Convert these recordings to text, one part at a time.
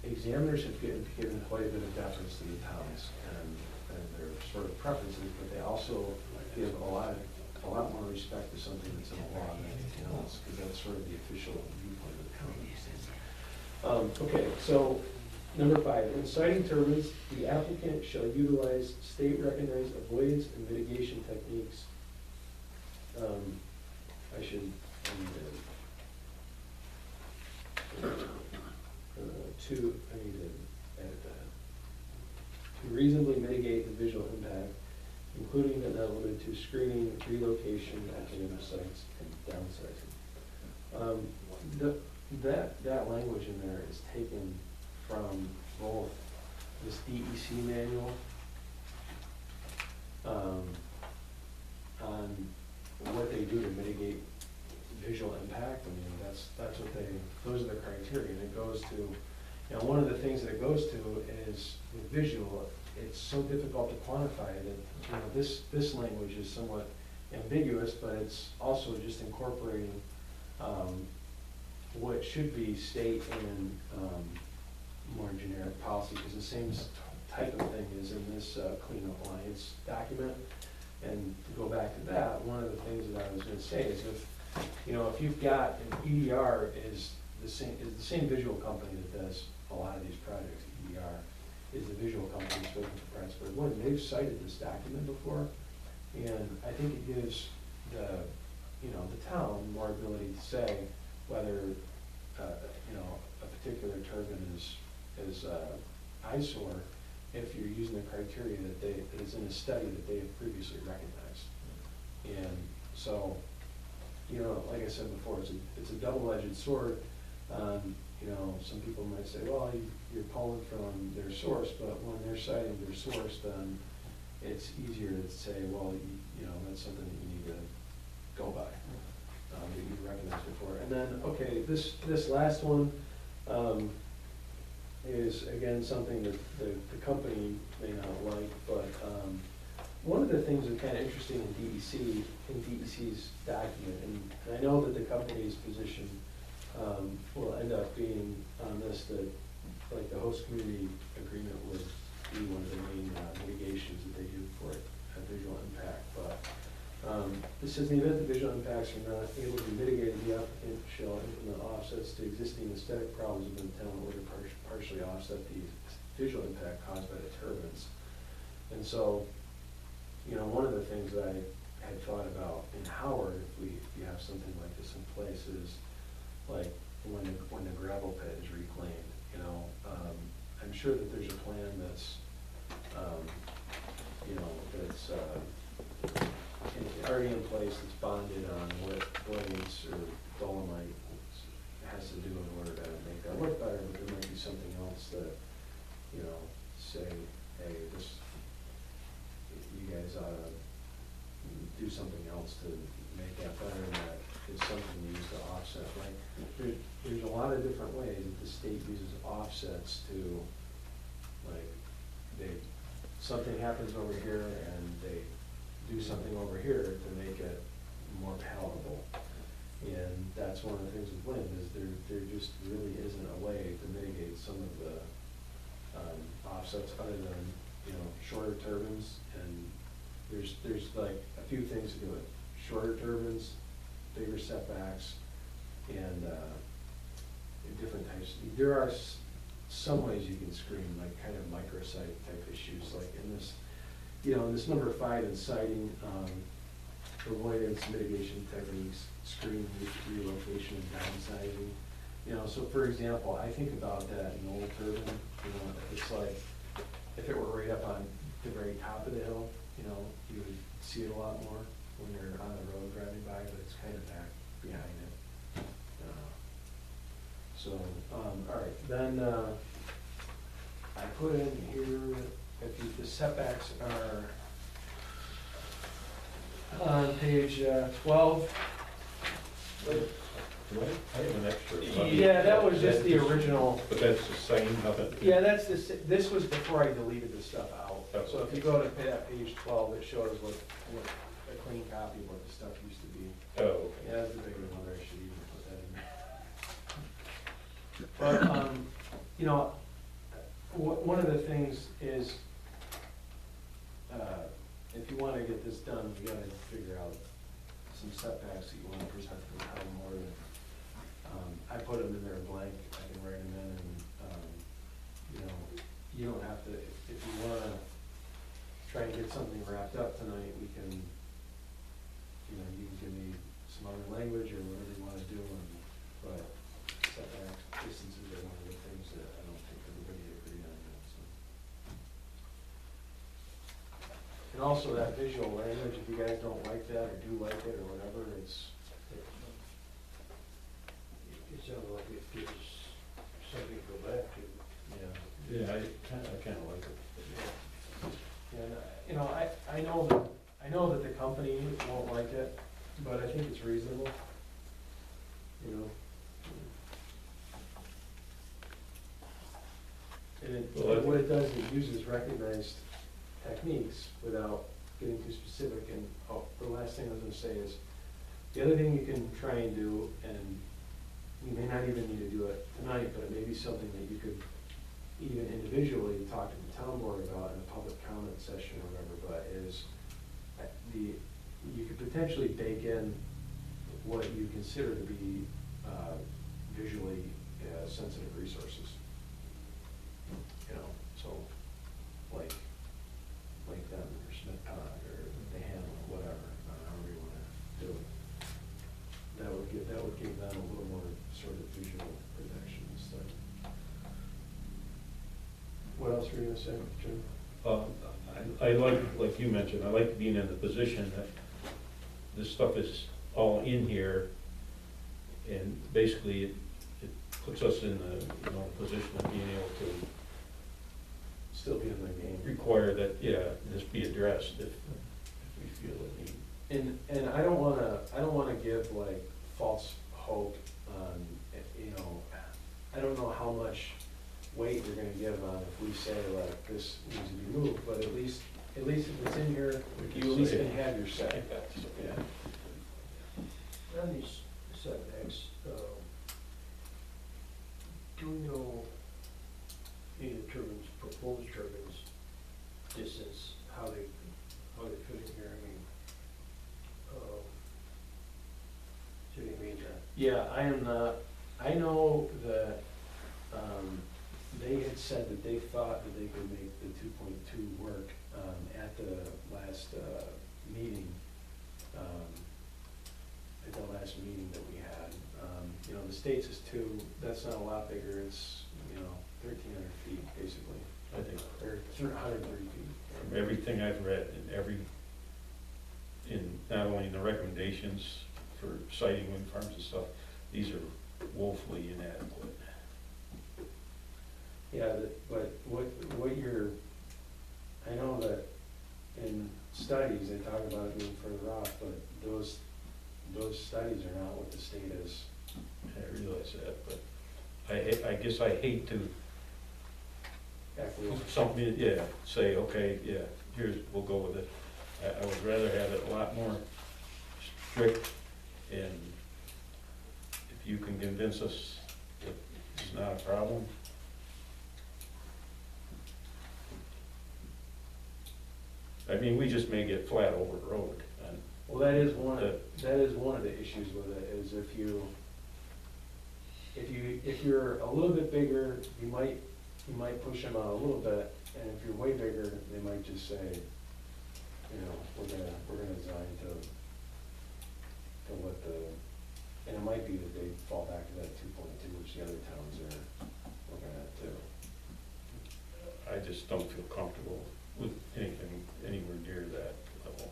examiners have given quite a bit of deference to the towns and their sort of preferences, but they also give a lot more respect to something that's in the law than anything else, because that's sort of the official viewpoint of the county. Okay, so number 5, in citing turbines, the applicant shall utilize state-recognized avoidance and mitigation techniques. I should I need to edit that. To reasonably mitigate the visual impact, including but not limited to screening, relocation, academic sites, and downsizing. That language in there is taken from both this DEC manual on what they do to mitigate visual impact. I mean, that's what those are the criteria, and it goes to, one of the things that it goes to is with visual, it's so difficult to quantify that, this language is somewhat ambiguous, but it's also just incorporating what should be state and more generic policy, because the same type of thing is in this Clean Alliance document. And to go back to that, one of the things that I was going to say is if you've got an EDR is the same visual company that does a lot of these projects. EDR is the visual company spoken for Prattsburg One. They've cited this document before, and I think it gives the town more ability to say whether a particular turbine is eyesore if you're using the criteria that is in a study that they have previously recognized. And so, like I said before, it's a double-edged sword. Some people might say, well, you're pulling from their source, but when they're citing their source, then it's easier to say, well, that's something that you need to go by, that you recognized before. And then, okay, this last one is, again, something that the company may not like, but one of the things that's kind of interesting in DEC's document, and I know that the company's position will end up being on this, that like the host community agreement would be one of the main mitigations that they do for a visual impact. But this says, in the event the visual impacts are not able to be mitigated, the applicant shall implement offsets to existing aesthetic problems within the town in order to partially offset the visual impact caused by the turbines. And so, one of the things that I had thought about in Howard, if you have something like this in place, is like when the gravel pit is reclaimed. I'm sure that there's a plan that's already in place, that's bonded on what blades or dolomite has to do in order to make that look better, but there might be something else that, say, hey, you guys ought to do something else to make that better, and that is something you use to offset. Like, there's a lot of different ways that the state uses offsets to, like, something happens over here and they do something over here to make it more palatable. And that's one of the things with wind, is there just really isn't a way to mitigate some of the offsets other than, shorter turbines. And there's like a few things to do it. Shorter turbines, bigger setbacks, and different types. There are some ways you can screen, like kind of microsite type issues, like in this, in this number 5 in citing avoidance mitigation techniques, screening, relocation, and downsizing. So for example, I think about that in an old turbine. It's like if it were right up on the very top of the hill, you would see it a lot more when you're on the road driving by, but it's kind of back behind it. All right, then I put in here if the setbacks are on page 12. What? I have an extra. Yeah, that was just the original. But that's the same, nothing? Yeah, this was before I deleted this stuff out. Oh, So if you go to page 12, it shows what a clean copy of what the stuff used to be. Oh, okay. Yeah, that's the bigger one. I should even put that in there. But one of the things is, if you wanna get this done, you gotta figure out some setbacks that you wanna present to the town board. I put them in there blank, I can write them in, and, you know, you don't have to, if you wanna try and get something wrapped up tonight, we can, you know, you can give me some other language or whatever you wanna do, but setbacks, distances are one of the things that I don't think everybody agreed on yet, so. And also that visual language, if you guys don't like that or do like it or whatever, it's, It sounds like it gives something to go back to. yeah. Yeah, I kinda like it. And, you know, I know that the company won't like it, but I think it's reasonable, you know. And Well, what it does, it uses recognized techniques without getting too specific. And, oh, the last thing I was gonna say is, the other thing you can try and do, and you may not even need to do it tonight, but it may be something that you could even individually talk to the town board about in a public comment session or whatever, but is you could potentially bake in what you consider to be visually sensitive resources. You know, so like them or Smith Pond or the Hamlet, whatever, however you wanna do it. That would give them a little more sort of visual protection and stuff. What else were you gonna say, Jim? I like you mentioned, I like being in the position that this stuff is all in here, and basically it puts us in the, you know, position of being able to Still be in the game. require that, yeah, this be addressed if we feel it need. And I don't wanna give like false hope on, you know, I don't know how much weight you're gonna give on if we say like this needs to be moved, but at least if it's in here, We can you at least say can it. have your say. Yeah. On these setbacks, do we know any turbines, proposed turbines, distance, how they fit in here? I mean, is there any major? Yeah, I am not, I know that, they had said that they thought that they could make the 2.2 work, at the last, meeting, at the last meeting that we had. You know, the States is 2, that's not a lot bigger, it's, you know, 1,300 feet, basically. I think Or 130 feet. from everything I've read and in not only in the recommendations for siting wind farms and stuff, these are woefully inadequate. Yeah, but what you're, I know that in studies, they talk about it being further off, but those studies are not what the state is. I realize that, but I guess I hate to something, yeah, say, okay, yeah, we'll go with it. I would rather have it a lot more strict, and if you can convince us that it's not a problem. I mean, we just may get flat over the road, and Well, that is one of the issues with it, is if you're a little bit bigger, you might push them out a little bit, and if you're way bigger, they might just say, you know, we're gonna design to what and it might be that they fall back to that 2.2, which the other towns are looking at too. I just don't feel comfortable with anything anywhere near that level.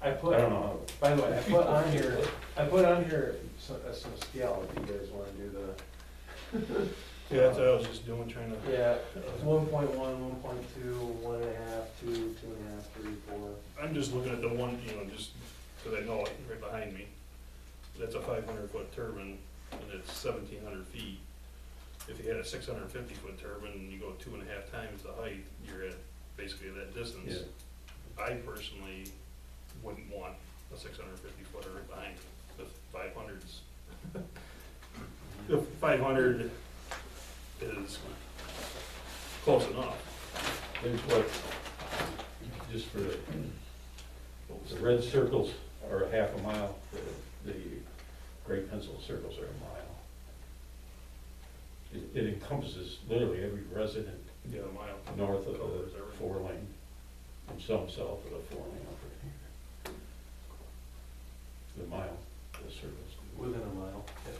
I don't know. By the way, I put on here some scale, if you guys wanna do the. Yeah, that's what I was just doing, trying to. Yeah, 1.1, 1.2, 1.5, 2, 2.5, 3, 4. I'm just looking at the one, you know, just because I know it right behind me. That's a 500-foot turbine, and it's 1,700 feet. If you had a 650-foot turbine, and you go 2.5 times the height, you're at basically that distance. Yeah. I personally wouldn't want a 650-footer right behind me. The 500s. The 500 is close enough. There's what, just for the red circles are a half a mile, the gray pencil circles are a mile. It encompasses literally every resident Yeah, a mile. north of Covers the everything. 4-lane, and some south of the 4-lane over here. The mile, the circles. Within a mile. Yeah.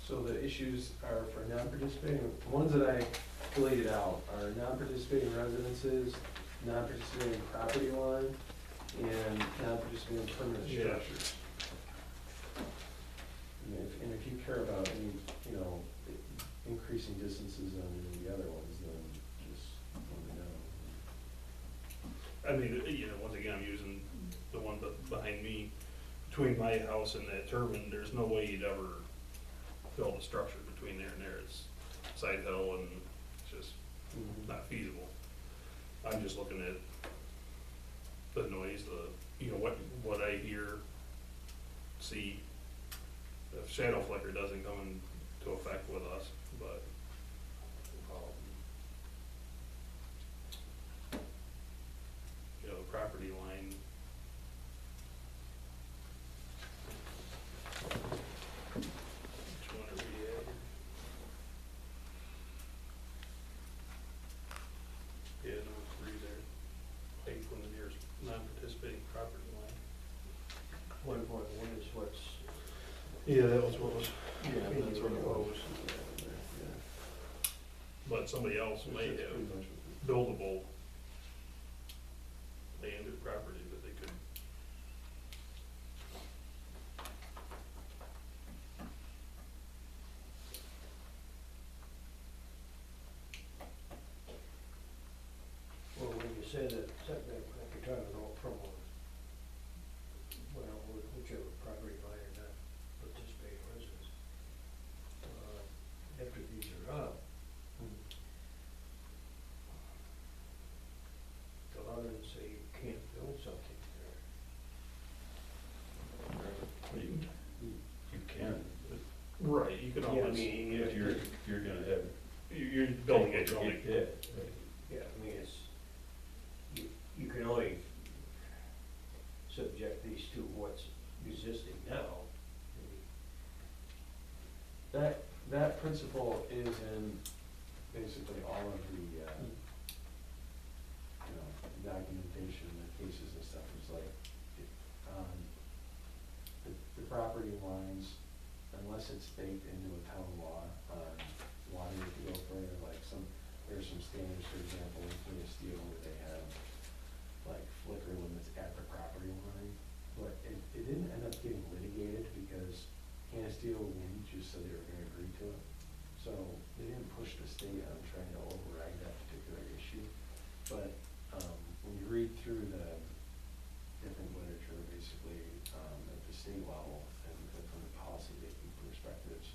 So the issues are for non-participating, the ones that I deleted out are non-participating residences, non-participating property line, and non-participating permanent Yeah. structures. And if you care about any, you know, increasing distances on any of the other ones, then just let me know. I mean, you know, once again, I'm using the one behind me, between my house and that turbine, there's no way you'd ever build a structure between there and there. It's side hill and it's just not feasible. I'm just looking at the noise, you know, what I hear, see. The shadow flicker doesn't come into effect with us, but, you know, the property line. Which one are we at? Yeah, number 3 there. Take from the nearest non-participating property line. 1.1 is what's. Yeah, that was what was. Yeah, that's what it was. But somebody else may have buildable land or property that they could. Well, when you say that setback, like you're talking about from a, well, whichever property line or not participating residents, after these are up, the law doesn't say you can't build something there. You can, but Right, you could Yeah, I always, mean, if you're gonna have. you're building it, you're only. Yeah, right. yeah, I mean, it's, you can only subject these to what's existing now. That principle is in basically all of the, you know, documentation, the cases and stuff. It's like, the property lines, unless it's baked into a town law on wanting to go further, like there's some standards, for example, in the Steuben where they have like flicker limits at the property line, but it didn't end up getting litigated because Steel and just said they were gonna agree to it. So they didn't push the state on trying to override that particular issue. But, when you read through the different literature, basically, at the state level and from the policy making perspectives,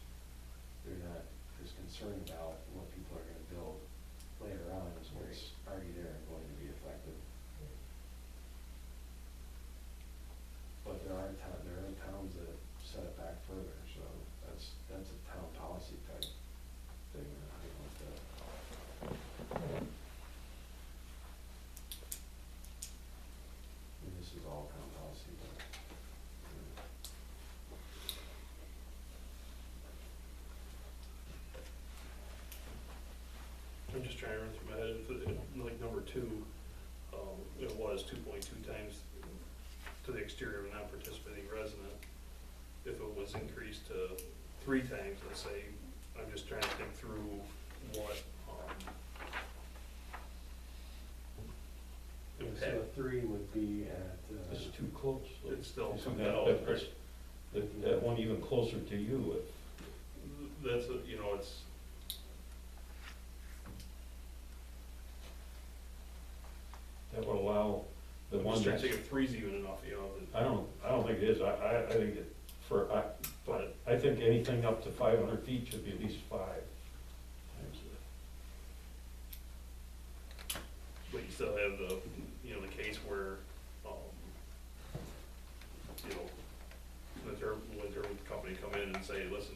they're not as concerned about what people are gonna build later on as what's already there and going to be effective. But there are towns that set it back further, so that's a town policy type thing, I think like that. And this is all town policy, but, I'm just trying to run through my head, like number 2, it was 2.2 times to the exterior of a non-participating resident. If it was increased to 3 times, let's say, I'm just trying to think through what, so 3 would be at, This is too close. It's still It's too not- close, that's- that one even closer to you, That's, you know, it's, that would allow the I'm one just trying that's, to think if three's even enough, you know, I don't think it is, I think it, but, I think anything up to 500 feet should be at least 5 times but you still have the, you know, the case where, you know, when their company come in and say, listen,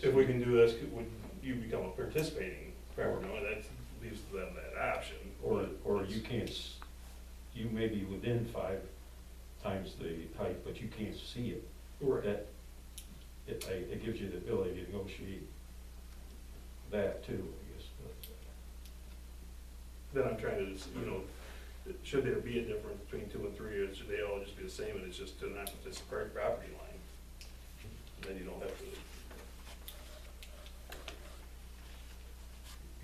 the if we can do this, would you become a participating property owner? That leaves them that option. Or but you can't, you may be within 5 times the height, but you can't see it. Right. That, it gives you the ability to negotiate that too, I guess. Then I'm trying to, you know, should there be a difference between 2 and 3, or should they all just be the same, and it's just an opposite property line? Then you don't have to,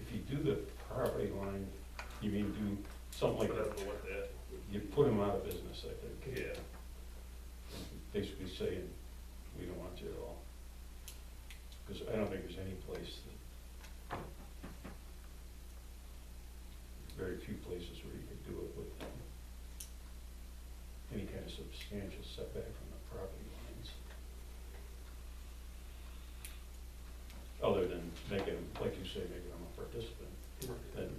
If you do the property line, you mean do something like but I that, don't know what that, you put them out of business, I think. yeah. Basically saying, we don't want you at all. Because I don't think there's any place that, very few places where you could do it with any kind of substantial setback from the property lines. Other than making them, like you say, making them a participant, then.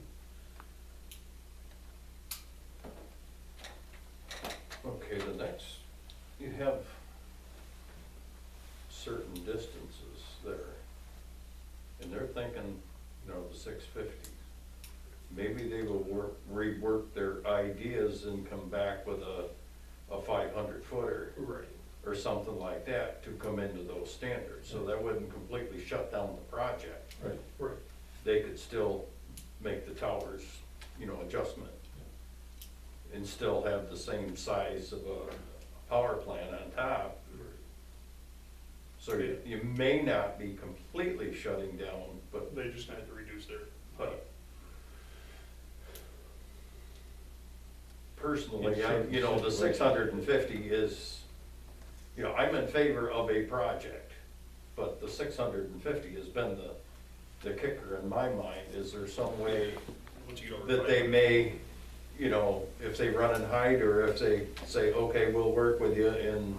Okay, the next, you have certain distances there, and they're thinking, you know, the 650. Maybe they will rework their ideas and come back with a 500 footer Right. or something like that to come into those standards, so that wouldn't completely shut down the project. Right. Right. They could still make the towers, you know, adjustment, and still have the same size of a power plant on top. So you may not be completely shutting down, but They just have to reduce their height. personally, In you know, the certain 650 is, you know, I'm in favor of a project, but the 650 has been the kicker in my mind. Is there some way Once you get over that they 500. may, you know, if they run in height, or if they say, okay, we'll work with you and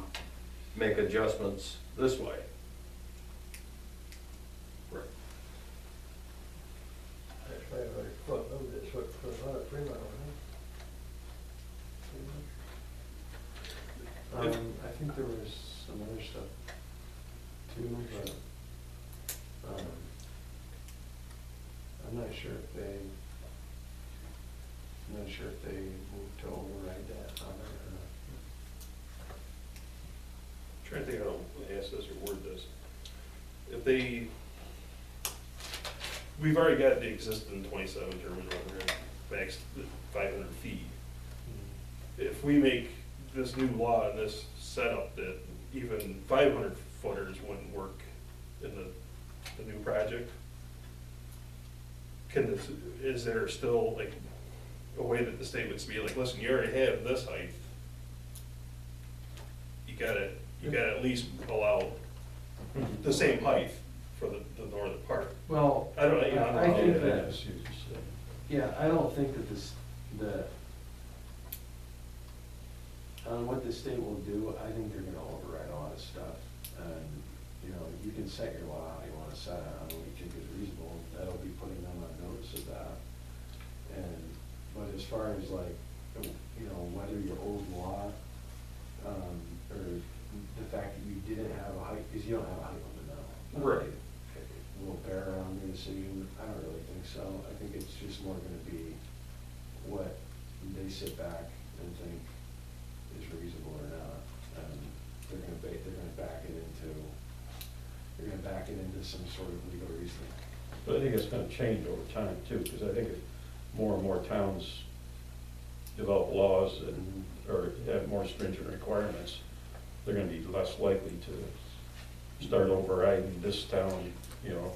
make adjustments this way? Right. That's 500 foot, that's what, for a lot of Fremont, huh? I think there was some other stuff too, but, I'm not sure if they moved to override that on it or not. Trying to think how to ask this or word this. If they, we've already got the existing 27 turbine over here, max 500 feet. If we make this new law and this setup that even 500 footers wouldn't work in the new project, can this, is there still like a way that the state would be like, listen, you already have this height, you gotta at least allow the same height for the northern part. Well, I don't know, you know, I think Yeah, that, I see what you're saying. yeah, I don't think that what the state will do, I think they're gonna override a lot of stuff. And, you know, you can set your law how you wanna set it, on what you think is reasonable, that'll be putting them on notice of that. And, but as far as like, you know, whether your old law, or the fact that you didn't have a height, because you don't have a height limit now. Right. Will bear on your decision, I don't really think so. I think it's just more gonna be what they sit back and think is reasonable or not. And they're gonna back it into some sort of legal reasoning. But I think it's gonna change over time too, because I think if more and more towns develop laws and, or have more stringent requirements, they're gonna be less likely to start overriding this town, you know,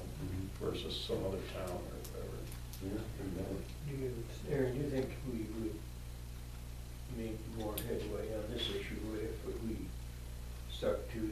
versus some other town or whatever. Yeah, amen. Aaron, do you think we would make more headway on this issue if we start to